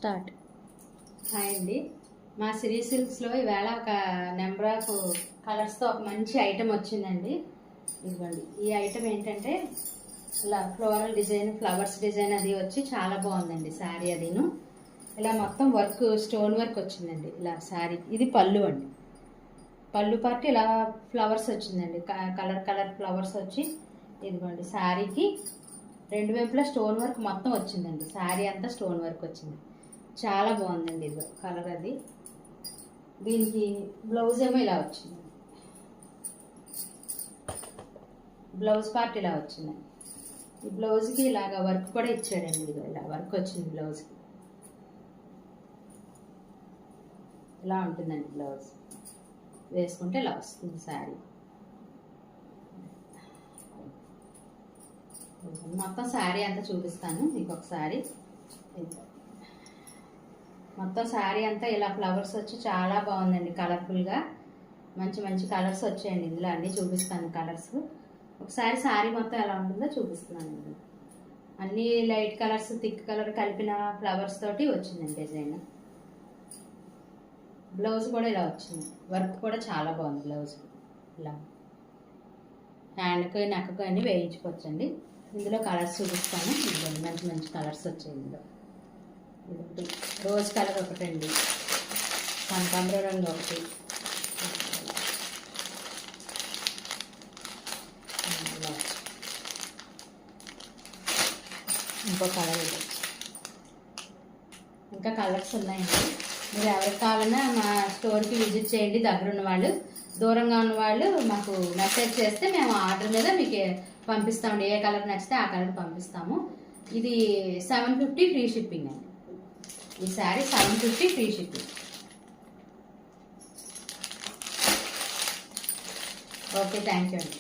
Start. Hi అండి, మా సిరీ సిల్క్స్లో ఈవేళ ఒక నెంబర్ ఆఫ్ కలర్స్తో ఒక మంచి ఐటెం వచ్చిందండి. ఇదిగోండి, ఈ ఐటెం ఏంటంటే ఇలా ఫ్లోరల్ డిజైన్, ఫ్లవర్స్ డిజైన్ అది వచ్చి చాలా బాగుందండి. శారీ అదిను ఇలా మొత్తం వర్క్, స్టోన్ వర్క్ వచ్చిందండి. ఇలా శారీ ఇది పళ్ళు అండి. పళ్ళు పార్టీ ఇలా ఫ్లవర్స్ వచ్చిందండి, కలర్ కలర్ ఫ్లవర్స్ వచ్చి ఇదిగోండి శారీకి రెండు వైపులా స్టోన్ వర్క్ మొత్తం వచ్చిందండి. శారీ అంతా స్టోన్ వర్క్ వచ్చింది, చాలా బాగుందండి. ఇది కలర్ అది. దీనికి బ్లౌజ్ ఏమో ఇలా వచ్చింది, బ్లౌజ్ పార్ట్ ఇలా వచ్చింది. ఈ బ్లౌజ్కి ఇలాగా వర్క్ కూడా ఇచ్చాడండి. ఇదిగో ఇలా వర్క్ వచ్చింది బ్లౌజ్కి, ఇలా ఉంటుందండి. బ్లౌజ్ వేసుకుంటే ఇలా వస్తుంది శారీ. మొత్తం శారీ అంతా చూపిస్తాను మీకు ఒకసారి. మొత్తం శారీ అంతా ఇలా ఫ్లవర్స్ వచ్చి చాలా బాగుందండి. కలర్ఫుల్గా మంచి మంచి కలర్స్ వచ్చాయండి ఇందులో. అన్నీ చూపిస్తాను కలర్స్. ఒకసారి శారీ మొత్తం ఎలా ఉంటుందో చూపిస్తున్నాను. అన్ని లైట్ కలర్స్, థిక్ కలర్ కలిపిన ఫ్లవర్స్ తోటి వచ్చిందండి డిజైన్. బ్లౌజ్ కూడా ఇలా వచ్చింది, వర్క్ కూడా చాలా బాగుంది బ్లౌజ్. ఇలా హ్యాండ్కి, నెక్కి అన్నీ వేయించుకోవచ్చండి. ఇందులో కలర్స్ చూపిస్తాను. ఇదిగోండి, మంచి మంచి కలర్స్ వచ్చాయి ఇందులో. ఇదొకటి రోజ్ కలర్ ఒకటండి, కనకాంబర రంగు ఒకటి, ఇంకో కలర్ ఇది. ఇంకా కలర్స్ ఉన్నాయండి. మీరు ఎవరికి కావాలన్నా మా స్టోర్కి విజిట్ చేయండి. దగ్గర ఉన్న వాళ్ళు, దూరంగా ఉన్న వాళ్ళు మాకు మెసేజ్ చేస్తే మేము ఆర్డర్ మీద మీకు పంపిస్తామండి. ఏ కలర్ నచ్చితే ఆ కలర్ పంపిస్తాము. ఇది 750 ఫ్రీ షిప్పింగ్ అండి. ఈ sari 750 free shipping. Okay, thank you అండి.